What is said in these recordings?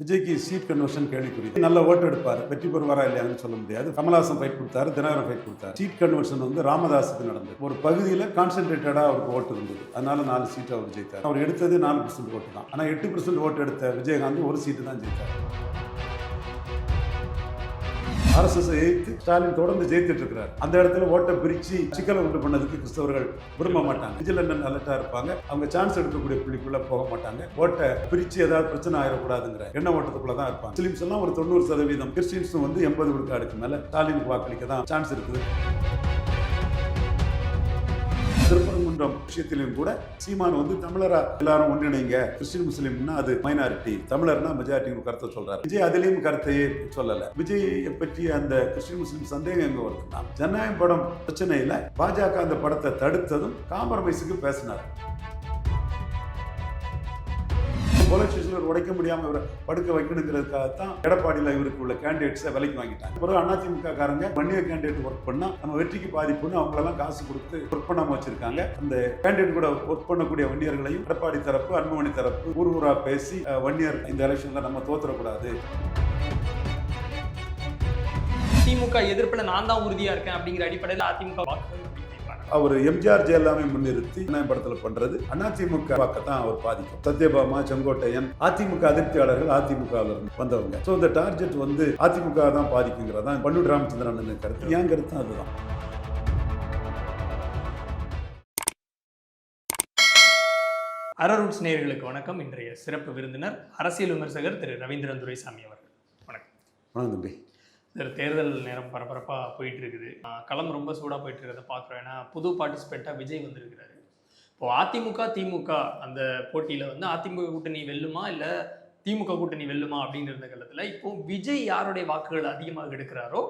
விஜய்க்கு seat conversion கேள்விக்குறி. நல்ல ஓட்டு எடுப்பார், வெற்றி பெறுவாரா இல்லையான்னு சொல்ல முடியாது. கமல்ஹாசன் ஃபைட் கொடுத்தாரு, தினகரன் ஃபைட் கொடுத்தாரு. சீட் கன்வர்ஷன் வந்து ராமதாஸுக்கு நடந்தது. ஒரு பகுதியில் கான்சென்ட்ரேட்டடா அவருக்கு ஓட்டு இருந்தது, அதனால 4 சீட் அவர் ஜெயித்தார். அவர் எடுத்தது 4% ஓட்டு தான். ஆனால் 8% ஓட்டு எடுத்த விஜயகாந்த் ஒரு சீட்டு தான் ஜெயித்தார். RSS எதிர்த்து ஸ்டாலின் தொடர்ந்து ஜெயித்துட்டு இருக்கிறார். அந்த இடத்துல ஓட்டை பிரிச்சு சிக்கலை உண்டு பண்ணதுக்கு கிறிஸ்தவர்கள் விரும்ப மாட்டாங்க. விஜிலண்டன்ட் அலர்ட்டா இருப்பாங்க. அவங்க சான்ஸ் எடுக்கக்கூடிய புள்ளிக்குள்ள போக மாட்டாங்க. ஓட்டை பிரிச்சு ஏதாவது பிரச்சனை ஆயிடக்கூடாதுங்கிற எண்ண ஓட்டத்துக்குள்ள தான் இருப்பாங்க. முஸ்லிம்ஸ் எல்லாம் ஒரு 90%, கிறிஸ்டின்ஸும் வந்து 80 விழுக்காடுக்கு மேல ஸ்டாலினுக்கு வாக்களிக்க தான் சான்ஸ் இருக்குது. திருப்பரங்குன்றம் விஷயத்திலும் கூட சீமான் வந்து தமிழரா எல்லாரும் ஒன்றிணைங்க, கிறிஸ்டின் முஸ்லீம்னா அது மைனாரிட்டி, தமிழர்னா மெஜாரிட்டி கருத்தை சொல்றாரு. விஜய் அதிலையும் கருத்தையே சொல்லல. விஜய் பற்றிய அந்த கிறிஸ்டின் முஸ்லீம் சந்தேகம் எங்க வருதுன்னா, ஜனநாயகம் படம் பிரச்சனையில பாஜக அந்த படத்தை தடுத்ததும் காம்ப்ரமைஸுக்கு பேசினார். போலீஸ் ஸ்டேஷனில் உடைக்க முடியாம இவரை படுக்க வைக்கணுங்கிறதுக்காகத்தான் எடப்பாடியில் இவருக்கு உள்ள கேண்டிடேட்ஸை விலைக்கு வாங்கிட்டாங்க. பிறகு அதிமுக காரங்க வன்னிய கேண்டிடேட் ஒர்க் பண்ணா நம்ம வெற்றிக்கு பாதிப்புன்னு அவங்களெல்லாம் காசு கொடுத்து ஒர்க் பண்ணாம வச்சிருக்காங்க. அந்த கேண்டிடேட் கூட ஒர்க் பண்ணக்கூடிய வன்னியர்களையும் எடப்பாடி தரப்பு, அன்புமணி தரப்பு ஊர் பேசி வன்னியர் இந்த எலெக்ஷன்ல நம்ம தோத்துறக்கூடாது. திமுக எதிர்ப்புல நான் தான் உறுதியா இருக்கேன் அப்படிங்கிற அடிப்படையில் அதிமுக அவர் எம்ஜிஆர் ஜெயலலிதாவை முன்னிறுத்தி படத்தில் பண்றது அதிமுக வாக்கத்தான் அவர் பாதிக்கும். சத்யபாமா, செங்கோட்டையன் அதிமுக அதிருப்தியாளர்கள் அதிமுகவில் வந்தவங்க. ஸோ இந்த டார்கெட் வந்து அதிமுக தான் பாதிக்குங்கிறதான் பன்னூர் ராமச்சந்திரன் கருத்து. என் கருத்து அதுதான். அரரூட்ஸ் நேயர்களுக்கு வணக்கம். இன்றைய சிறப்பு விருந்தினர் அரசியல் விமர்சகர் திரு ரவீந்திரன் துரைசாமி அவர்கள். வணக்கம். வணக்கம் தம்பி. தேர்தல் நேரம் பரபரப்பாக போயிட்டு இருக்குது. களம் ரொம்ப சூடாக போயிட்டு இருக்கிறத பார்க்குறோம். ஏன்னா புது பார்ட்டிசிபேட்டாக விஜய் வந்திருக்கிறாரு. இப்போ அதிமுக திமுக அந்த போட்டியில் வந்து அதிமுக கூட்டணி வெல்லுமா இல்லை திமுக கூட்டணி வெல்லுமா அப்படின்னு இருந்த காலத்தில் இப்போ விஜய் யாருடைய வாக்குகள் அதிகமாக எடுக்கிறாரோ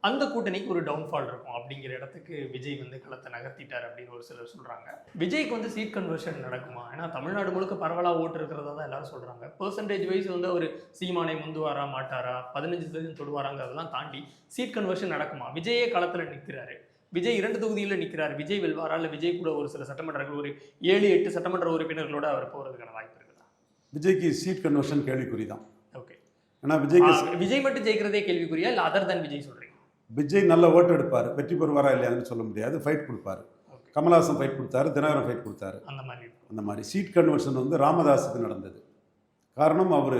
அந்த கூட்டணிக்கு ஒரு டவுன்ஃபால் இருக்கும் அப்படிங்கிற இடத்துக்கு விஜய் வந்து களத்தை நகர்த்திட்டார் அப்படின்னு ஒரு சிலர் சொல்கிறாங்க. விஜய்க்கு வந்து சீட் கன்வர்ஷன் நடக்குமா? ஏன்னா தமிழ்நாடு முழுக்க பரவலாக ஓட்டு இருக்கிறதா தான் எல்லாரும் சொல்கிறாங்க. பெர்சன்டேஜ் வைஸ் வந்து அவர் சீமானை முந்துவாரா மாட்டாரா, 15% தொடுவாராங்கிறதெல்லாம் தாண்டி சீட் கன்வர்ஷன் நடக்குமா? விஜயே களத்தில் நிற்கிறாரு. விஜய் 2 தொகுதியில் நிற்கிறார். விஜய் வெல்வாரா இல்லை விஜய் கூட ஒரு சில சட்டமன்றங்கள் ஒரு 7-8 சட்டமன்ற உறுப்பினர்களோட அவர் போகிறதுக்கான வாய்ப்பு இருக்குதா? விஜய்க்கு சீட் கன்வர்ஷன் கேள்விக்குறி தான். ஓகே. ஏன்னா விஜய் மட்டும் ஜெயிக்கிறதே கேள்விக்குறியா இல்லை அதர் தன் விஜய் சொல்கிறீங்க? விஜய் நல்ல ஓட்டு எடுப்பார், வெற்றி பெறுவாரா இல்லையான்னு சொல்ல முடியாது. ஃபைட் கொடுப்பாரு. கமல்ஹாசன் ஃபைட் கொடுத்தாரு, தினகரன் ஃபைட் கொடுத்தாரு. அந்த மாதிரி சீட் கன்வர்ஷன் வந்து ராமதாஸுக்கு நடந்தது. காரணம் அவர்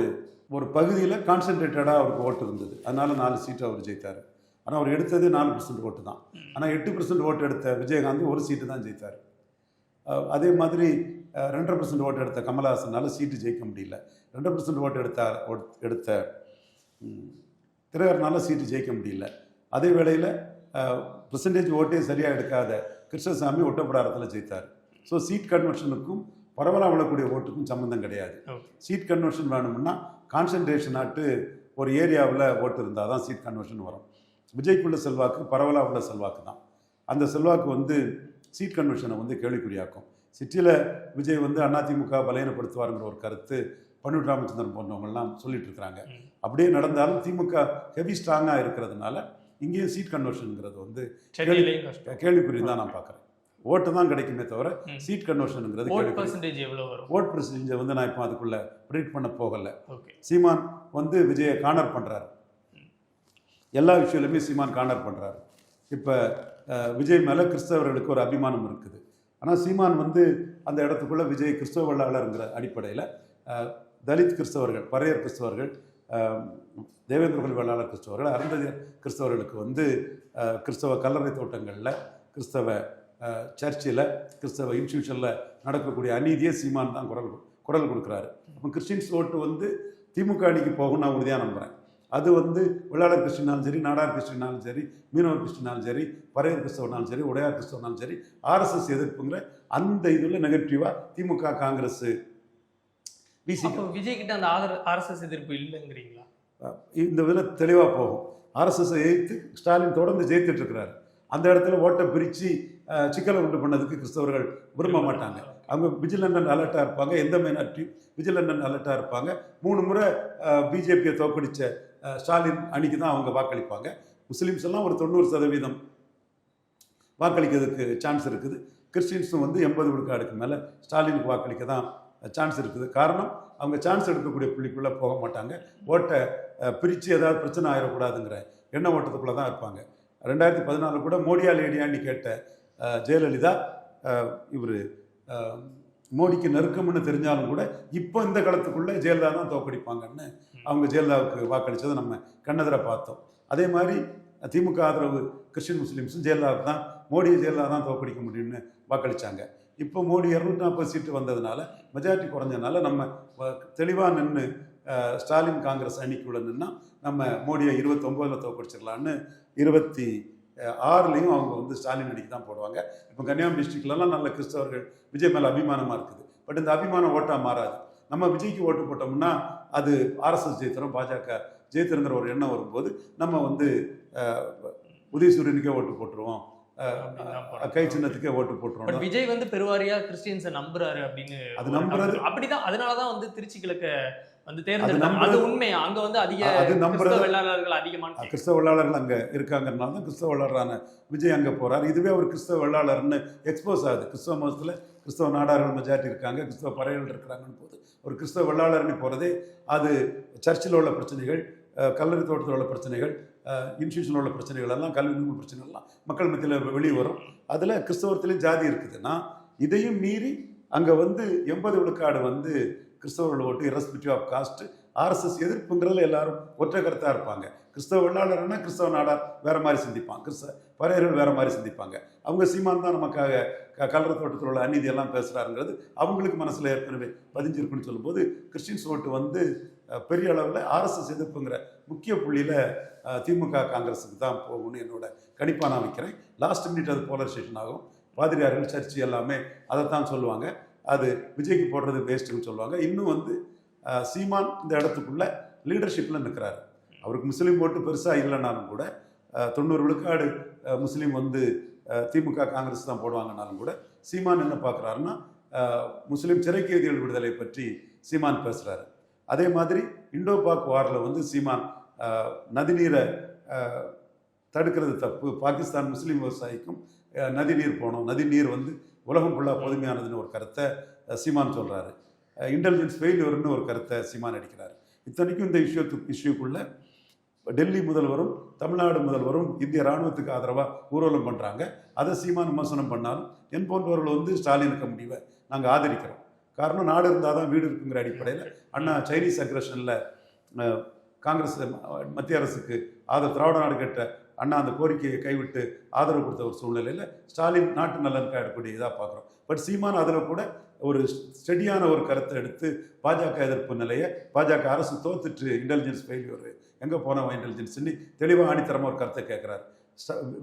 ஒரு பகுதியில் கான்சென்ட்ரேட்டடாக அவருக்கு ஓட்டு இருந்தது, அதனால 4 சீட்டு அவர் ஜெயித்தார். ஆனால் அவர் எடுத்தது 4% ஓட்டு தான். ஆனால் 8% ஓட்டு எடுத்த விஜயகாந்த் ஒரு சீட்டு தான் ஜெயித்தார். அதே மாதிரி 2% ஓட்டு எடுத்த கமல்ஹாசனால சீட்டு ஜெயிக்க முடியல. 2% ஓட்டு எடுத்த தினகரனால சீட்டு ஜெயிக்க முடியல. அதே வேளையில் பெர்சன்டேஜ் ஓட்டே சரியாக எடுக்காத கிருஷ்ணசாமி ஒட்டப்பிடாரத்தில் ஜெயித்தார். ஸோ சீட் கன்வர்ஷனுக்கும் பரவலாக விழக்கூடிய ஓட்டுக்கும் சம்மந்தம் கிடையாது. சீட் கன்வர்ஷன் வேணும்னா கான்சன்ட்ரேஷன் ஆட்டு ஒரு ஏரியாவில் ஓட்டு இருந்தால் தான் சீட் கன்வர்ஷன் வரும். விஜய்க்குள்ள செல்வாக்கு பரவலாக உள்ள செல்வாக்கு தான். அந்த செல்வாக்கு வந்து சீட் கன்வர்ஷனை வந்து கேள்விக்குறியாக்கும். சிட்டியில் விஜய் வந்து அதிமுக பலவீனப்படுத்துவாருங்கிற ஒரு கருத்து பன்னூர் ராமச்சந்திரன் போன்றவங்கெல்லாம் சொல்லிட்டு இருக்கிறாங்க. அப்படியே நடந்தாலும் திமுக ஹெவி ஸ்ட்ராங்காக இருக்கிறதுனால இங்கேயும் சீட் கன்வர்ஷனுங்கிறது வந்து கேள்விக்குறி தான் நான் பார்க்குறேன். ஓட்டு தான் கிடைக்குமே தவிர சீட் கன்வர்ஷனுங்கிறது ஓட் பர்சன்டேஜை வந்து நான் இப்போ அதுக்குள்ள ப்ரிடிக்ட் பண்ண போகலை. சீமான் வந்து விஜயை கார்னர் பண்ணுறாரு. எல்லா விஷயத்துலையுமே சீமான் கார்னர் பண்ணுறாரு. இப்போ விஜய் மேலே கிறிஸ்தவர்களுக்கு ஒரு அபிமானம் இருக்குது. ஆனால் சீமான் வந்து அந்த இடத்துக்குள்ள விஜய் கிறிஸ்தவ வெள்ளாளருங்கிற அடிப்படையில் தலித் கிறிஸ்தவர்கள், பறையர் கிறிஸ்தவர்கள், தேவேந்திரகுல வேளாளர் கிறிஸ்தவர்கள், அருந்ததியர் கிறிஸ்தவர்களுக்கு வந்து கிறிஸ்தவ கல்லறை தோட்டங்களில், கிறிஸ்தவ சர்ச்சில், கிறிஸ்தவ இன்ஸ்டியூஷனில் நடக்கக்கூடிய அநீதியை சீமான் தான் குரல் கொடுக்குறாரு. அப்போ கிறிஸ்டின்ஸ் ஓட்டு வந்து திமுக அணிக்கு போகும் நான் உறுதியாக நம்புகிறேன். அது வந்து வெள்ளாளர் கிறிஸ்டினாலும் சரி, நாடார் கிறிஸ்டினாலும் சரி, மீனவர் கிறிஸ்டினாலும் சரி, பறையர் கிறிஸ்தவனாலும் சரி, உடையார் கிறிஸ்தவனாலும் சரி, RSS எதிர்ப்புங்கிற அந்த இதில் நெகட்டிவாக திமுக, காங்கிரஸ், விஜய் கிட்ட அந்த RSS எதிர்ப்பு இல்லைங்கிறீங்களா? இந்த இதில் தெளிவாக போகும். RSS எதிர்த்து ஸ்டாலின் தொடர்ந்து ஜெயித்துட்டு இருக்கிறாரு. அந்த இடத்துல ஓட்டை பிரித்து சிக்கலை உண்டு பண்ணதுக்கு கிறிஸ்தவர்கள் விரும்ப மாட்டாங்க. அவங்க விஜிலண்டன்ட் அலர்ட்டாக இருப்பாங்க. எந்த மைனாரிட்டியும் விஜிலண்டன்ட் அலர்ட்டாக இருப்பாங்க. 3 முறை பிஜேபியை தோற்கடித்த ஸ்டாலின் அணிக்கு தான் அவங்க வாக்களிப்பாங்க. முஸ்லீம்ஸ் எல்லாம் ஒரு 90% வாக்களிக்கிறதுக்கு சான்ஸ் இருக்குது. கிறிஸ்டின்ஸும் வந்து 80 விழுக்காடுக்கு மேலே ஸ்டாலினுக்கு வாக்களிக்க தான் சான்ஸ் இருக்குது. காரணம், அவங்க சான்ஸ் எடுக்கக்கூடிய புள்ளிக்குள்ளே போக மாட்டாங்க. ஓட்டை பிரித்து ஏதாவது பிரச்சனை ஆயிடக்கூடாதுங்கிற எண்ண ஓட்டத்துக்குள்ளே தான் இருப்பாங்க. 2014 கூட மோடியா லேடியான்னு கேட்ட ஜெயலலிதா இவர் மோடிக்கு நெருக்கம்னு தெரிஞ்சாலும் கூட இப்போ இந்த காலத்துக்குள்ளே ஜெயலலிதா தான் தோக்கடிப்பாங்கன்னு அவங்க ஜெயலலிதாவுக்கு வாக்களித்ததை நம்ம கண்ணெதிர பார்த்தோம். அதே மாதிரி திமுக ஆதரவு கிறிஸ்டின் முஸ்லீம்ஸும் ஜெயலலிதாவுக்கு தான், மோடியை ஜெயலலிதா தான் தோக்கடிக்க முடியும்னு வாக்களித்தாங்க. இப்போ மோடி 240 சீட்டு வந்ததுனால, மெஜாரிட்டி குறைஞ்சதுனால நம்ம தெளிவாக நின்று ஸ்டாலின் காங்கிரஸ் அணிக்குள்ள நின்னா நம்ம மோடியை 29ல் தோக்கடிச்சிடலான்னு 26லையும் அவங்க வந்து ஸ்டாலின் அணிக்கு தான் போடுவாங்க. இப்போ கன்னியாகுமரி டிஸ்ட்ரிக்ட்லலாம் நல்ல கிறிஸ்தவர்கள் விஜய் மேலே அபிமானமாக இருக்குது. பட் இந்த அபிமானம் ஓட்டாக மாறாது. நம்ம விஜய்க்கு ஓட்டு போட்டோம்னா அது ஆர்எஸ்எஸ் ஜெயித்திரும், பாஜக ஜெயித்திருங்கிற ஒரு எண்ணம் வரும்போது நம்ம வந்து உதயசூரியனுக்கே ஓட்டு போட்டுருவோம், கை சின்னத்துக்கே ஓட்டு போட்டுருவோம். விஜய் வந்து பெருவாரியா கிறிஸ்டியன்ஸை நம்புறாரு அப்படின்னு அது நம்புறது அப்படிதான். அதனாலதான் வந்து திருச்சி கிழக்க வந்து தேர்ந்தெடுத்தாங்க. அது உண்மையா? அங்க வந்து அதிக வெள்ளாளர்கள் அதிகமான கிறிஸ்தவ வெள்ளாளர்கள் அங்க இருக்காங்கறனால தான் கிறிஸ்தவ வெள்ளாளரான விஜய் அங்க போறாரு. இதுவே ஒரு கிறிஸ்தவ வெள்ளாளர்னு எக்ஸ்போஸ் ஆகுது. கிறிஸ்தவ மதத்துல கிறிஸ்தவ நாடார்கள் மெஜாரிட்டி இருக்காங்க, கிறிஸ்தவ பறைகள் இருக்கிறாங்கன்னு போது ஒரு கிறிஸ்தவ வெள்ளாளர்னு போறதே அது சர்ச்சில் உள்ள பிரச்சனைகள், கல்லறை தோட்டத்தில் உள்ள பிரச்சனைகள், இன்ஸ்டியூஷனில் உள்ள பிரச்சனைகள் எல்லாம், கல்வி நிறுவன பிரச்சனைகள்லாம் மக்கள் மத்தியில் வெளியே வரும். அதில் கிறிஸ்தவத்திலையும் ஜாதி இருக்குதுன்னா இதையும் மீறி அங்கே வந்து 80 விழுக்காடு வந்து கிறிஸ்தவர்கள் ஓட்டு, இரஸ்பெக்டிவ் ஆஃப் காஸ்ட். ஆர்எஸ்எஸ் எதிர்ப்புங்கிறதுல எல்லாரும் ஒற்றை கருத்தாக இருப்பாங்க. கிறிஸ்தவ வெள்ளாளர்னா கிறிஸ்தவ நாடார் வேற மாதிரி சிந்திப்பாங்க, கிறிஸ்தவ பறையர்கள் வேற மாதிரி சிந்திப்பாங்க. அவங்க சீமான் தான் நமக்காக கல்லறை தோட்டத்தில் உள்ள அநீதியெல்லாம் பேசுகிறாருங்கிறது அவங்களுக்கு மனசில் ஏற்கனவே பதிஞ்சிருக்குன்னு சொல்லும்போது கிறிஸ்டின்ஸ் ஓட்டு வந்து பெரிய அளவில் ஆர்எஸ்எஸ் எதிர்ப்புங்கிற முக்கிய புள்ளியில் திமுக காங்கிரஸுக்கு தான் போகும்னு என்னோட கணிப்பாக நான் வைக்கிறேன். லாஸ்ட் மினிட் அது போலரைசேஷன் ஆகும். பாதிரியார்கள், சர்ச்சு எல்லாமே அதை தான் சொல்லுவாங்க. அது விஜய்க்கு போடுறது வேஸ்ட்டுன்னு சொல்லுவாங்க. இன்னும் வந்து சீமான் இந்த இடத்துக்குள்ள லீடர்ஷிப்பில் நிற்கிறாரு. அவருக்கு முஸ்லீம் ஓட்டு பெருசாக இல்லைனாலும் கூட 90 விழுக்காடு முஸ்லீம் வந்து திமுக காங்கிரஸ் தான் போடுவாங்கனாலும் கூட சீமான் என்ன பார்க்குறாருன்னா முஸ்லீம் சிறை கைதிகள் விடுதலை பற்றி சீமான் பேசுகிறாரு. அதே மாதிரி இண்டோ பாக் வாரில் வந்து சீமான் நதிநீரை தடுக்கிறது தப்பு, பாகிஸ்தான் முஸ்லீம் விவசாயிக்கும் நதிநீர் போகணும், நதிநீர் வந்து உலகம் ஃபுல்லாக பொதுமையானதுன்னு ஒரு கருத்தை சீமான் சொல்கிறாரு. இன்டெலிஜென்ஸ் ஃபெயிலியர்னு ஒரு கருத்தை சீமான் அடிக்கிறார். இத்தனைக்கும் இந்த இஷ்யூக்குள்ளே டெல்லி முதல்வரும் தமிழ்நாடு முதல்வரும் இந்திய இராணுவத்துக்கு ஆதரவாக ஊர்வலம் பண்ணுறாங்க. அதை சீமான் விமர்சனம் பண்ணாலும் என் போன்றவர்கள் வந்து ஸ்டாலினுக்கு முடிவை நாங்கள் ஆதரிக்கிறோம். காரணம், நாடு இருந்தால் தான் வீடு இருக்குங்கிற அடிப்படையில் அண்ணா சைனீஸ் அக்ரஷனில் காங்கிரஸ் மத்திய அரசுக்கு திராவிட நாடு கேட்ட அண்ணா அந்த கோரிக்கையை கைவிட்டு ஆதரவு கொடுத்த ஒரு சூழ்நிலையில் ஸ்டாலின் நாட்டு நலனுக்கு ஆடக்கூடிய இதாக பார்க்குறோம். பட் சீமான் அதில் கூட ஒரு ஸ்டெடியான ஒரு கருத்தை எடுத்து பாஜக எதிர்ப்பு நிலையை, பாஜக அரசு தோத்துட்டு இன்டெலிஜென்ஸ் ஃபெயிலியர் எங்கே போனவன் இன்டெலிஜென்ஸ்ன்னு தெளிவாக ஆணித்தரமாக ஒரு கருத்தை கேட்குறாரு.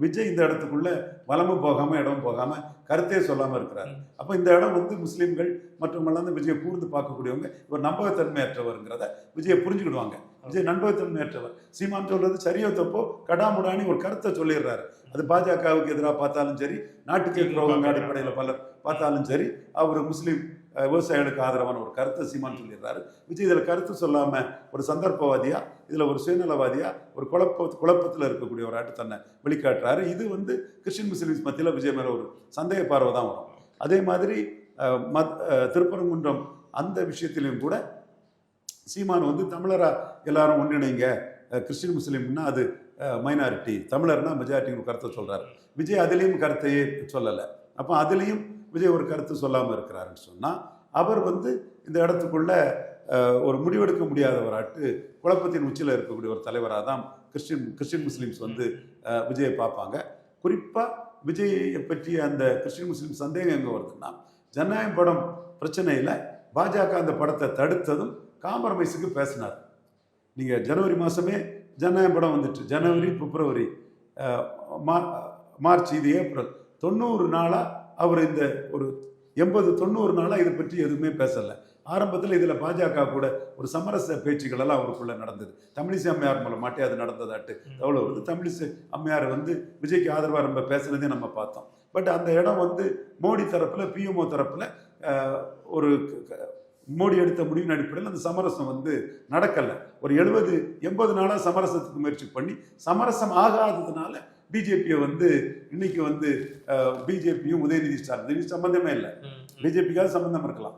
விஜய் இந்த இடத்துக்குள்ள வலமும் போகாமல் இடமும் போகாமல் கருத்தே சொல்லாமல் இருக்கிறார். அப்போ இந்த இடம் வந்து முஸ்லீம்கள் மற்றவங்களாம் வந்து விஜயை கூர்ந்து பார்க்கக்கூடியவங்க இவர் நம்பகத்தன்மையற்றவருங்கிறத விஜயை புரிஞ்சுக்கிடுவாங்க. விஜய் நம்பகத்தன்மையற்றவர். சீமான் சொல்றது சரியோ தப்போ கடாமுடானி ஒரு கருத்தை சொல்லிடுறாரு. அது பாஜகவுக்கு எதிராக பார்த்தாலும் சரி, நாட்டுக்கு துரோகம் அடிப்படையில் பலர் பார்த்தாலும் சரி, அவர் முஸ்லீம் விவசாயிகளுக்கு ஆதரவான ஒரு கருத்தை சீமான் சொல்லிடுறாரு. விஜய் இதில் கருத்து சொல்லாமல் ஒரு சந்தர்ப்பவாதியா, இதில் ஒரு சுயநலவாதியா, ஒரு குழப்பத்தில் இருக்கக்கூடிய ஒரு ஆட்டு தன்னை வெளிக்காட்டுறாரு. இது வந்து கிறிஸ்டின் முஸ்லீம்ஸ் மத்தியில் விஜய் மேலே ஒரு சந்தேக பார்வை தான் வரும். அதே மாதிரி திருப்பரங்குன்றம் அந்த விஷயத்திலையும் கூட சீமான் வந்து தமிழரா எல்லாரும் ஒன்றிணைங்க, கிறிஸ்டின் முஸ்லீம்னா அது மைனாரிட்டி, தமிழர்னா மெஜாரிட்டின்னு கருத்தை சொல்கிறார். விஜய் அதுலேயும் கருத்தையே சொல்லலை. அப்போ அதுலேயும் விஜய் ஒரு கருத்து சொல்லாமல் இருக்கிறாருன்னு சொன்னால் அவர் வந்து இந்த இடத்துக்குள்ள ஒரு முடிவெடுக்க முடியாதவராட்டு குழப்பத்தின் உச்சியில் இருக்கக்கூடிய ஒரு தலைவராக தான் கிறிஸ்டின் முஸ்லீம்ஸ் வந்து விஜயை பார்ப்பாங்க. குறிப்பாக விஜயை பற்றிய அந்த கிறிஸ்டின் முஸ்லீம் சந்தேகம் எங்கே வருதுன்னா, ஜனநாயகம் படம் பிரச்சனையில் பாஜக அந்த படத்தை தடுத்ததும் காம்ப்ரமைஸுக்கு பேசினார். நீங்கள் ஜனவரி மாதமே ஜனநாயகம் படம் வந்துட்டு, ஜனவரி, பிப்ரவரி, மார்ச், இது ஏப்ரல், 90 நாளாக அவர் இந்த ஒரு 80-90 நாளாக இதை பற்றி எதுவுமே பேசலை. ஆரம்பத்தில் இதில் பாஜக கூட ஒரு சமரச பேச்சுக்களெல்லாம் அவருக்குள்ளே நடந்தது. தமிழிசை அம்மையார் மூலமாட்டே அது நடந்ததாட்டு எவ்வளோ வருது. தமிழிசை அம்மையார் வந்து விஜய்க்கு ஆதரவாக ரொம்ப பேசுனதே நம்ம பார்த்தோம். பட் அந்த இடம் வந்து மோடி தரப்பில், பிஎம்ஓ தரப்பில் ஒரு மோடி எடுத்த முடிவின் அடிப்படையில் அந்த சமரசம் வந்து நடக்கலை. ஒரு 70-80 நாளாக சமரசத்துக்கு முயற்சி பண்ணி சமரசம் ஆகாததுனால பிஜேபியை வந்து இன்னைக்கு வந்து பிஜேபியும் உதயநிதி ஸ்டாலின் சம்பந்தமே இல்லை. பிஜேபிக்காக சம்பந்தம் இருக்கலாம்,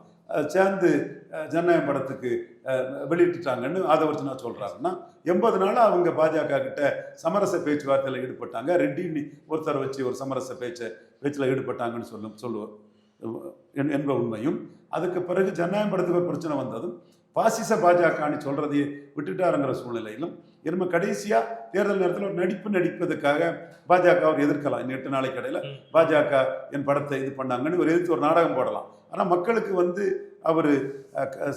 சேர்ந்து ஜனநாயகம் படத்துக்கு வெளியிட்டுட்டாங்கன்னு ஆதவர்ஜனா சொல்கிறாருன்னா 80 நாளாக அவங்க பாஜக கிட்ட சமரச பேச்சுவார்த்தையில் ஈடுபட்டாங்க. ரெட்டின்னு ஒருத்தர் வச்சு ஒரு சமரச பேச்சில் ஈடுபட்டாங்கன்னு சொல்லுவோம் என்ற உண்மையும், அதுக்கு பிறகு ஜனநாயகம் படத்துக்கு ஒரு பிரச்சனை வந்ததும் பாசிச பாஜகன்னு சொல்றதையே விட்டுட்டாருங்கிற சூழ்நிலையிலும் நம்ம கடைசியாக தேர்தல் நேரத்தில் ஒரு நடிப்பதற்காக பாஜக அவர் எதிர்க்கலாம். இன்னும் 8 நாளைக்கு இடையில பாஜக என் படத்தை இது பண்ணாங்கன்னு ஒரு எதிர்த்து ஒரு நாடகம் போடலாம். ஆனால் மக்களுக்கு அவர்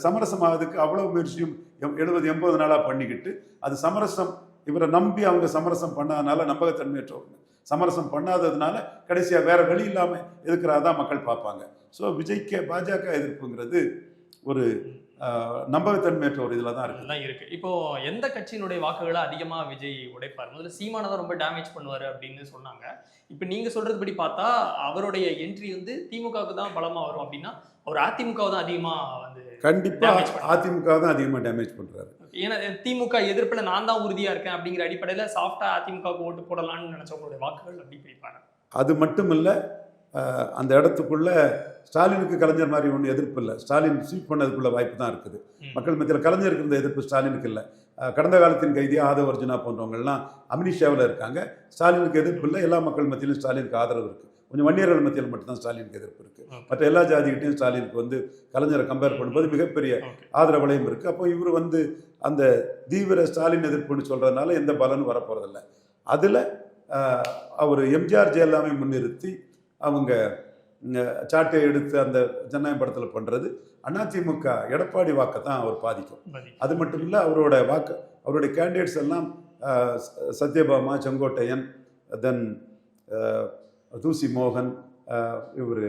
சமரசமாகிறதுக்கு அவ்வளோ முயற்சியும் 70-80 நாளாக பண்ணிக்கிட்டு அது சமரசம் இவரை நம்பி அவங்க சமரசம் பண்ணாதனால நம்பகத்தன்மையற்றவங்க சமரசம் பண்ணாததுனால கடைசியாக வேற வழி இல்லாமல் எதிர்க்கிறதான் மக்கள் பார்ப்பாங்க. ஸோ விஜய்க்கு பாஜக எதிர்ப்புங்கிறது ஒரு நம்பகத்தன்மையற்ற ஒரு இதில் தான் இருக்கு. இப்போ எந்த கட்சியினுடைய வாக்குகளை அதிகமாக விஜய் உடைப்பார்? முதல்ல சீமானை தான் ரொம்ப டேமேஜ் பண்ணுவார் அப்படின்னு சொன்னாங்க. இப்போ நீங்க சொல்றது படி பார்த்தா அவருடைய என்ட்ரி திமுகவுக்கு தான் பலமா வரும் அப்படின்னா அவர் அதிமுகவை தான் அதிகமாக கண்டிப்பா அதிமுக தான் அதிகமாக டேமேஜ் பண்றாரு. ஏன்னா திமுக எதிர்ப்புல நான் தான் உறுதியா இருக்கேன் அப்படிங்கிற அடிப்படையில சாஃப்டா அதிமுகவுக்கு ஓட்டு போடலாம்னு நினைச்சவங்களுடைய வாக்குகள் அப்படி பிரிப்பாங்க. அது மட்டும் இல்லை, அந்த இடத்துக்குள்ள ஸ்டாலினுக்கு கலைஞர் மாதிரி ஒன்றும் எதிர்ப்பு இல்லை. ஸ்டாலின் ஸ்வீப் பண்ணதுக்குள்ள வாய்ப்பு தான் இருக்குது. மக்கள் மத்தியில் கலைஞருக்கு இருந்த எதிர்ப்பு ஸ்டாலினுக்கு இல்லை. கடந்த காலத்தின் கைதியாக ஆதவர்ஜுனா போன்றவங்கள்லாம் அமினிஷாவில் இருக்காங்க. ஸ்டாலினுக்கு எதிர்ப்பு இல்லை. எல்லா மக்கள் மத்தியிலும் ஸ்டாலினுக்கு ஆதரவு இருக்குது. கொஞ்சம் வன்னியர்கள் மத்தியில் மட்டும்தான் ஸ்டாலினுக்கு எதிர்ப்பு இருக்குது. மற்ற எல்லா ஜாதிகிட்டையும் ஸ்டாலினுக்கு கலைஞரை கம்பேர் பண்ணும்போது மிகப்பெரிய ஆதரவலையும் இருக்குது. அப்போ இவர் அந்த தீவிர ஸ்டாலின் எதிர்ப்புன்னு சொல்கிறதுனால எந்த பலனும் வரப்போகிறதில்ல. அதில் அவர் எம்ஜிஆர் ஜெயலலிதாவை முன்னிறுத்தி அவங்க சாட்டை எடுத்து அந்த ஜனநாயக படத்தில் பண்ணுறது அதிமுக எடப்பாடி வாக்கை தான் அவர் பாதிக்கும். அது மட்டும் இல்லை, அவருடைய கேண்டிடேட்ஸ் எல்லாம் சத்யபாமா, செங்கோட்டையன், தென் தூசி மோகன், இவர்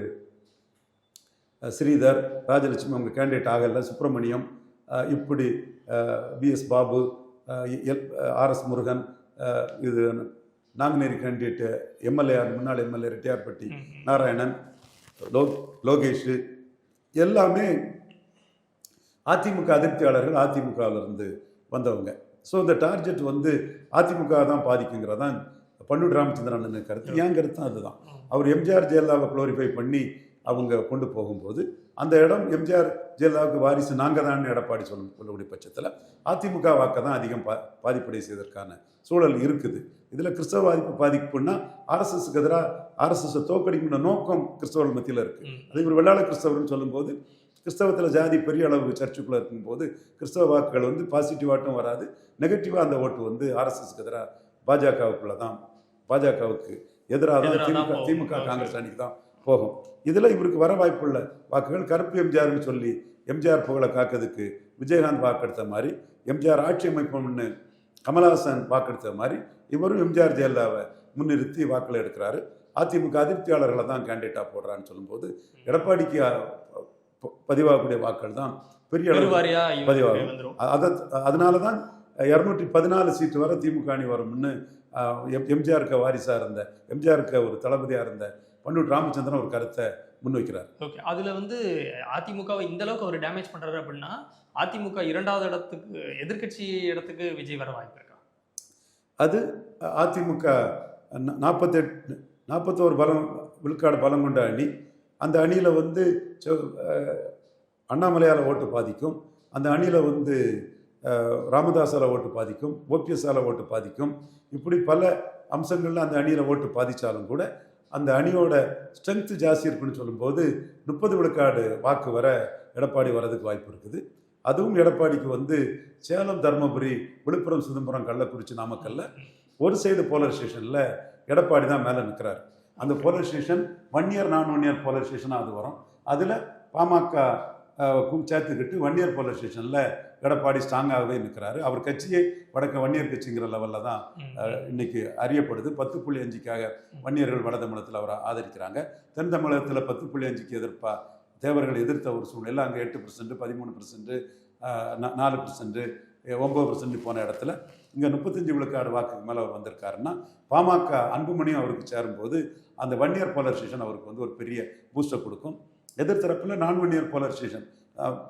ஸ்ரீதர், ராஜலட்சுமி அவங்க கேண்டிடேட் ஆகலை, சுப்பிரமணியம், இப்படி பிஎஸ் பாபு, ஆர்எஸ் முருகன், இது நாங்குநேரி கேண்டிடேட்டு எம்எல்ஏ, முன்னாள் எம்எல்ஏ ரெட்டியார்பட்டி நாராயணன், லோகேஷ் எல்லாமே அதிமுக அதிருப்தியாளர்கள், அதிமுகவிலிருந்து வந்தவங்க. ஸோ இந்த டார்கெட் அதிமுக தான் பாதிக்குங்கிறதான் பன்னூர் ராமச்சந்திரன் கருத்து. என் கருத்து அதுதான். அவர் எம்ஜிஆர் ஜெயலலிதாவை குளோரிஃபை பண்ணி அவங்க கொண்டு போகும்போது அந்த இடம் எம்ஜிஆர் ஜெயலலிதாவுக்கு வாரிசு நாங்கள் தான் எடப்பாடி சொல்லக்கூடிய பட்சத்தில் அதிமுக வாக்கை தான் அதிகம் பாதிப்படை செய்வதற்கான சூழல் இருக்குது. இதில் கிறிஸ்தவ பாதிப்புன்னா ஆர்எஸ்எஸ்க்கு எதிராக ஆர்எஸ்எஸை தோக்கடிக்கின்ற நோக்கம் கிறிஸ்தவர்கள் மத்தியில் இருக்குது. அதே ஒரு வெள்ளாள கிறிஸ்தவர்னு சொல்லும்போது கிறிஸ்தவத்தில் ஜாதி பெரிய அளவு சர்ச்சுக்குள்ளே இருக்கும்போது கிறிஸ்தவ வாக்குகள் பாசிட்டிவாட்டும் வராது, நெகட்டிவாக அந்த ஓட்டு ஆர்எஸ்எஸ்க்கு எதிராக பாஜகவுக்குள்ளே தான், பாஜகவுக்கு எதிராக தான் திமுக காங்கிரஸ் அணிக்கு தான் போகும். இதில் இவருக்கு வர வாய்ப்புள்ள வாக்குகள் கருப்பு எம்ஜிஆர்னு சொல்லி எம்ஜிஆர் புகழை காக்கிறதுக்கு விஜயகாந்த் வாக்கெடுத்த மாதிரி, எம்ஜிஆர் ஆட்சி அமைப்போம்னு கமல்ஹாசன் வாக்கெடுத்த மாதிரி இவரும் எம்ஜிஆர் ஜெயலலிதாவை முன்னிறுத்தி வாக்களை எடுக்கிறாரு. அதிமுக அதிருப்தியாளர்களை தான் கேண்டிடேட்டாக போடுறான்னு சொல்லும்போது எடப்பாடிக்கு பதிவாகக்கூடிய வாக்கள் தான் பெரிய அளவு பதிவாகும். அதனால தான் 214 சீட்டு வர திமுக அணி வரும்னு எம்ஜிஆருக்கு வாரிசாக இருந்த, எம்ஜிஆருக்கு ஒரு தளபதியாக இருந்த பன்னூர் ராமச்சந்திரன் ஒரு கருத்தை முன்வைக்கிறார். ஓகே, அதில் அதிமுகவை இந்த அளவுக்கு அவர் டேமேஜ் பண்ணுறாரு அப்படின்னா அதிமுக 2வது இடத்துக்கு, எதிர்கட்சி இடத்துக்கு விஜய் வர வாய்ப்பு இருக்கா? அது அதிமுக 41 விழுக்காடு பலம் கொண்ட அணி. அந்த அணியில் அண்ணாமலையால் ஓட்டு பாதிக்கும், அந்த அணியில் ராமதாஸால் ஓட்டு பாதிக்கும், ஓபிஎஸ்ஸால் ஓட்டு பாதிக்கும். இப்படி பல அம்சங்களில் அந்த அணியில் ஓட்டு பாதித்தாலும் கூட அந்த அணியோட ஸ்ட்ரென்த்து ஜாஸ்தி இருக்குன்னு சொல்லும்போது 30 விழுக்காடு வாக்கு வர எடப்பாடி வர்றதுக்கு வாய்ப்பு இருக்குது. அதுவும் எடப்பாடிக்கு சேலம், தருமபுரி, விழுப்புரம், சிதம்பரம், கள்ளக்குறிச்சி, நாமக்கல்ல ஒரு சைடு போலரைசேஷனில் எடப்பாடி தான் மேலே நிற்கிறார். அந்த போலரைசேஷன் 1 இயர் நான் 1 இயர் போலரைசேஷனாக அது வரும். அதில் பாமக சேர்த்துக்கிட்டு 1 இயர் போலரைசேஷனில் எடப்பாடி ஸ்ட்ராங்காகவே நிற்கிறாரு. அவர் கட்சியை வடக்க வன்னியர் கட்சிங்கிற லெவலில் தான் இன்னைக்கு அறியப்படுது. 10.5க்காக வன்னியர்கள் வட தமிழகத்தில் அவரை ஆதரிக்கிறாங்க. தென் தமிழகத்தில் 10.5க்கு எதிர்ப்பா தேவர்களை எதிர்த்த ஒரு சூழ்நிலை. அங்கே 8%, 13%, 4%, 9% போன இடத்துல இங்கே 35 விழுக்காடு வாக்குக்கு மேலே அவர் வந்திருக்காருன்னா பாமக அன்புமணியும் அவருக்கு சேரும்போது அந்த 1 இயர் போலரைசேஷன் அவருக்கு ஒரு பெரிய பூஸ்டை கொடுக்கும். எதிர்த்தரப்பில் நான் 1 இயர் போலரைசேஷன்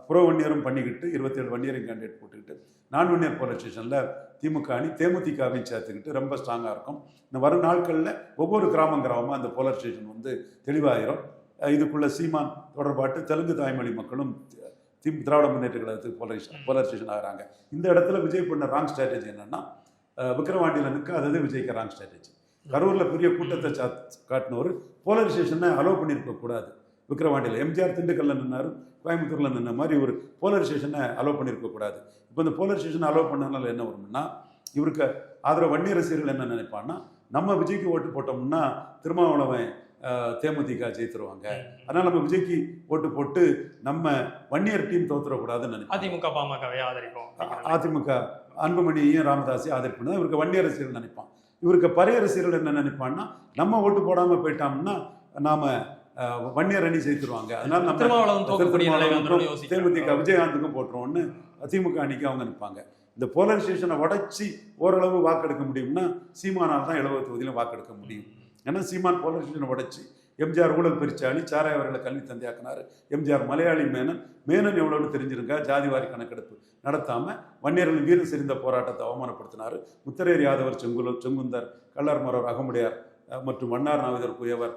புற 1 இயரும் பண்ணிக்கிட்டு 27 1 இயரிங் கேண்டிடேட் போட்டுக்கிட்டு நான் 1 இயர் போலரைசேஷனில் திமுக அணி தேமுதிகவையும் சேர்த்துக்கிட்டு ரொம்ப ஸ்ட்ராங்காக இருக்கும். இந்த வரும் நாட்களில் ஒவ்வொரு கிராமமாக அந்த போலரைசேஷன் தெளிவாயிரும். இதுக்குள்ள சீமான் தொடர்பாட்டு தெலுங்கு தாய்மொழி மக்களும் திராவிட முன்னேற்ற கழகத்துக்கு போலரைசேஷன் ஆகிறாங்க. இந்த இடத்துல விஜய் பண்ண ராங் ஸ்ட்ராட்டஜி என்னன்னா, விக்கிரவாண்டியில் நிற்காதது விஜய்க்கு ராங் ஸ்ட்ராட்டஜி. கரூரில் பெரிய கூட்டத்தை காட்டினவர் போலரைசேஷனை அலோவ் பண்ணியிருக்க கூடாது. விக்கிரவாண்டியில் எம்ஜிஆர் திண்டுக்கல்ல நின்னாரு, கோயம்புத்தூர்ல நின்ன மாதிரி ஒரு போலரைசேஷனை அலோவ் பண்ணியிருக்க கூடாது. இப்போ இந்த போலரைசேஷனை அலோவ் பண்ணனால என்ன வரும்னா, இவருக்கு ஆதரவு வன்னி ரசிகர்கள் என்ன நினைப்பான்னா, நம்ம விஜய்க்கு ஓட்டு போட்டோம்னா திருமாவளவன் தேமுதிக ஜெயித்துருவாங்க, அதனால நம்ம விஜய்க்கு ஓட்டு போட்டு நம்ம வன்னியர் டீம் தோத்துறக்கூடாதுன்னு நினைப்போம். அதிமுக பாமகவே ஆதரிப்போம். அதிமுக அன்புமணியையும் ராமதாஸையும் ஆதரிப்பு இவருக்கு வன்னியர் ரசிகர்கள் நினைப்பான். இவருக்கு பறைய ரசிகர்கள் என்ன நினைப்பான்னா, நம்ம ஓட்டு போடாம போயிட்டோம்னா நாம வன்னியர் அணி ஜெயித்துருவாங்க, அதனால நம்ம தேமுதிக விஜயகாந்துக்கும் போட்டுருவோம்னு திமுக அணிக்கு அவங்க நிற்பாங்க. இந்த போலரைசேஷனை உடைச்சி ஓரளவு வாக்கெடுக்க முடியும்னா சீமானால் தான் 70 தொகுதியிலும் வாக்கெடுக்க முடியும். ஏன்னா சீமான் போலரைசேஷனை உடைச்சி எம்ஜிஆர் ஊழல் பெருச்சாளி, சாராய அவர்களை கல்வி தந்தையாக்கினார். எம்ஜிஆர் மலையாளி மேனன் எவ்வளோன்னு தெரிஞ்சிருங்க, ஜாதிவாரி கணக்கெடுப்பு நடத்தாமல் வன்னியர்கள் வீரம் செறிந்த போராட்டத்தை அவமானப்படுத்தினார். முத்தரையர் யாதவர், செங்குந்தர், கள்ளர்மரவர், அகமுடையார் மற்றும் வண்ணார் நாவிதர், குயவர்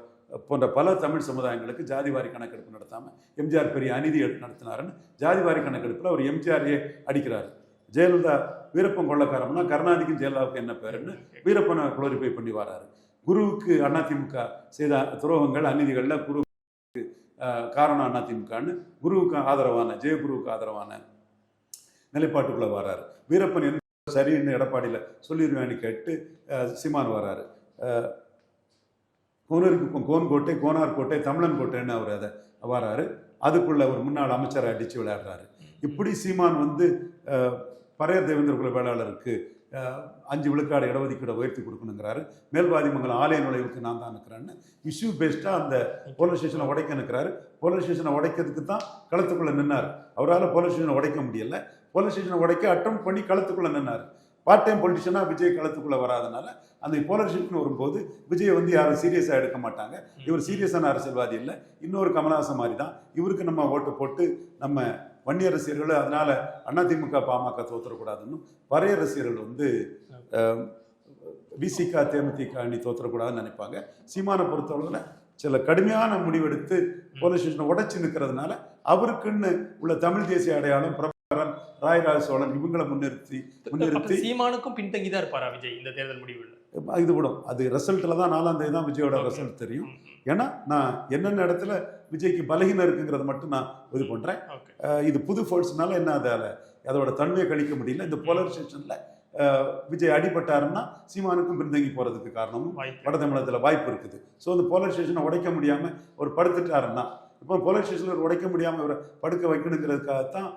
போன்ற பல தமிழ் சமுதாயங்களுக்கு ஜாதிவாரி கணக்கெடுப்பு நடத்தாமல் எம்ஜிஆர் பெரிய அநீதி நடத்தினாருன்னு ஜாதிவாரி கணக்கெடுப்பில் அவர் எம்ஜிஆரையே அடிக்கிறார். ஜெயலலிதா வீரப்பன் கொள்ளக்காரம்னா கருணாநிதிக்கும் ஜெயலலிதாவுக்கு என்ன பேருன்னு வீரப்பனை குளோரிஃபை பண்ணி வராரு. குருவுக்கு அதிமுக செய்த துரோகங்கள் அநீதிகளில் குருவுக்கு காரணம் அதிமுகன்னு குருவுக்கு ஆதரவான ஜெயகுருவுக்கு ஆதரவான நிலைப்பாட்டுக்குள்ளே வராரு. வீரப்பன் என்ன சரின்னு எடப்பாடியில் சொல்லிடுவேன்னு கேட்டு சீமான் வராரு. கோன்கோட்டை, கோனார் கோட்டை, தமிழன் கோட்டைன்னு அவர் அதை வராரு. அதுக்குள்ள ஒரு முன்னாள் அமைச்சரை அடித்து விளையாடுறாரு. இப்படி சீமான் பறையர் தேவேந்திர குல வேளாளருக்கு 5 விழுக்காடு இடஒதுக்கீடை உயர்த்தி கொடுக்கணுங்கிறாரு. மேல்வாதிமங்கலம் ஆலய நுழைவுக்கு நான் தான் நிற்கிறேன்னு இஷ்யூ பேஸ்டாக அந்த போலீஸ் ஸ்டேஷனை உடைக்க நிற்கிறாரு. போலீஸ் ஸ்டேஷனை உடைக்கிறதுக்கு தான் களத்துக்குள்ளே நின்னார். அவரால் போலீஸ் ஸ்டேஷனை உடைக்க முடியல. போலீஸ் ஸ்டேஷனை உடைக்க அட்டம் பண்ணி களத்துக்குள்ளே நின்னார். பார்ட் டைம் பொலிட்டிஷனாக விஜய் களத்துக்குள்ளே வராதனால அந்த போலரைசேஷன் வரும்போது விஜய் யாரும் சீரியஸாக எடுக்க மாட்டாங்க. இவர் சீரியஸான அரசியல்வாதி இல்லை, இன்னொரு கமலஹாசன் மாதிரி தான். இவருக்கு நம்ம ஓட்டு போட்டு நம்ம வன்னியர் ரசிகர்கள் அதனால அதிமுக பாமக தோற்றக்கூடாதுன்னு பறைய ரசிகர்கள் விசிக தேமுதிக அணி தோற்றக்கூடாதுன்னு நினைப்பாங்க. சீமானை பொறுத்தவரையில் சில கடுமையான முடிவெடுத்து போலீஸ் ஸ்டேஷனை உடைச்சு நிற்கிறதுனால அவருக்குன்னு உள்ள தமிழ் தேசிய அடையாளம் பிரபாகரன், ராயராஜ சோழன் இவங்களை முன்னிறுத்தி சீமானுக்கும் பின்தங்கி தான் இருப்பாரா விஜய் இந்த தேர்தல் முடிவில்? இது கூட அது ரிசல்ட்டில் தான் 4ஆம் தேதி தான் விஜயோட ரிசல்ட் தெரியும். ஏன்னா நான் என்னென்ன இடத்துல விஜய்க்கு பலகீனம் இருக்குங்கிறத மட்டும் நான் இது பண்ணுறேன். இது புது ஃபோர்ஸ்னால என்ன அதோட தன்மையை கழிக்க முடியல. இந்த போலரைசேஷனில் விஜய் அடிபட்டாருன்னா சீமானுக்கும் பின்தங்கி போகிறதுக்கு காரணமும் வட தமிழகத்தில் வாய்ப்பு இருக்குது. ஸோ இந்த போலரைசேஷனை உடைக்க முடியாமல் ஒரு படுத்துட்டாருன்னா, இப்போ போலரைசேஷனில் உடைக்க முடியாமல் இவரை படுக்க வைக்கணுங்கிறதுக்காகத்தான்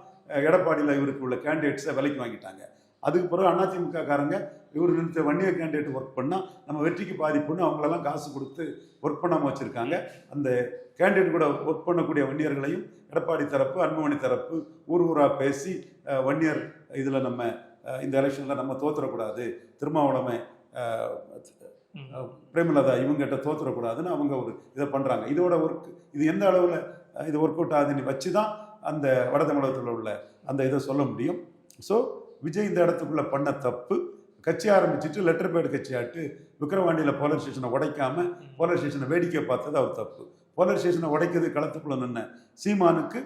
எடப்பாடியில் இவருக்கு உள்ள கேண்டிடேட்ஸை விலைக்கு வாங்கிட்டாங்க. அதுக்கு பிறகு அதிமுக காரங்க இவர் நிறுத்த வன்னியர் கேண்டிடேட் ஒர்க் பண்ணால் நம்ம வெற்றிக்கு பாதிப்புன்னு அவங்களெல்லாம் காசு கொடுத்து ஒர்க் பண்ணாமல் வச்சுருக்காங்க. அந்த கேண்டிடேட் கூட ஒர்க் பண்ணக்கூடிய வன்னியர்களையும் எடப்பாடி தரப்பு, அன்புமணி தரப்பு ஊராக பேசி வன்னியர் இதில் நம்ம இந்த எலெக்ஷனில் நம்ம தோற்றுறக்கூடாது, திருமாவளவன், பிரேமலதா இவங்ககிட்ட தோற்றுறக்கூடாதுன்னு அவங்க ஒரு இதை பண்ணுறாங்க. இதோட ஒர்க் இது எந்த அளவில் இது ஒர்க் அவுட் ஆகுதுன்னு வச்சு தான் அந்த வட தமிழகத்தில் உள்ள அந்த இதை சொல்ல முடியும். ஸோ விஜய் இந்த இடத்துக்குள்ள பண்ண தப்பு, கட்சி ஆரம்பிச்சுட்டு லெட்டர் பேட் கட்சியாட்டு விக்கிரவாண்டியில் போலீஸ் ஸ்டேஷனை உடைக்காம போலீஸ் ஸ்டேஷனை வேடிக்கை பார்த்தது அவர் தப்பு. போலீஸ் ஸ்டேஷனை உடைக்கிறது களத்துக்குள்ள நின்ன சீமானுக்கு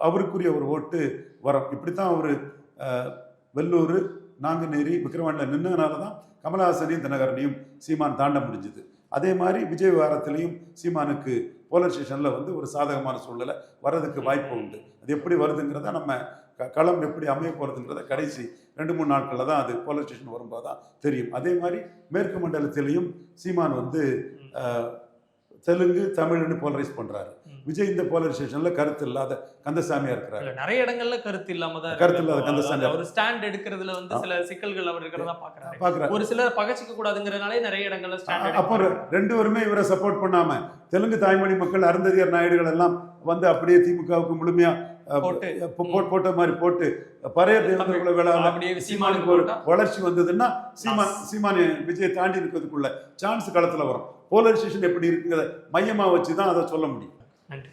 அவருக்குரிய ஒரு ஓட்டு வரும். இப்படித்தான் அவர் வெள்ளூர், நாங்குநேரி, விக்கிரவாண்டியில் நின்னதுனால தான் கமலஹாசனையும் தினகரனையும் சீமான் தாண்ட முடிஞ்சுது. அதே மாதிரி விஜய் விவகாரத்திலையும் சீமானுக்கு போலீஸ் ஸ்டேஷனில் ஒரு சாதகமான சூழ்நிலை வர்றதுக்கு வாய்ப்பு உண்டு. அது எப்படி வருதுங்கிறத நம்ம களம் எப்படி அமைய போகிறதுங்கிறத கடைசி 2-3 நாட்களில் தான் அது போலீஸ் ஸ்டேஷன் வரும்போது தான் தெரியும். அதே மாதிரி மேற்கு மண்டலத்திலையும் சீமான் தெலுங்கு தமிழ்னு போலரைஸ் பண்றாரு. விஜய் இந்த போலரைசேஷன்ல கருத்து இல்லாத கந்தசாமியா இருக்கிறாரு. நிறைய இடங்கள்ல கருத்து இல்லாம தான் கருத்து இல்லாத கந்தசாமி அவர் ஸ்டாண்ட் எடுக்கிறதுல சில சிக்கல்கள் அவர் இருக்கிறதா பாக்குறாரு. ஒரு சிலர் பகச்சிக்க கூடாதுங்கிறதுனாலே நிறைய இடங்கள்ல ஸ்டாண்ட். அப்போ 2 பேருமே இவரை சப்போர்ட் பண்ணாம தெலுங்கு தாய்மொழி மக்கள், அருந்ததியர் நாயுடுகள் எல்லாம் அப்படியே திமுகவுக்கு முழுமையா போட்ட மாதிரி போட்டு பறைய தேவேந்திர வேளாளர் சீமானுக்கு ஒரு வளர்ச்சி வந்ததுன்னா சீமான் விஜய் தாண்டி இருக்கிறதுக்குள்ள சான்ஸ் களத்துல வரும். போலரைசேஷன் எப்படி இருக்குங்கிறத மையமா வச்சுதான் அதை சொல்ல முடியும். நன்றி.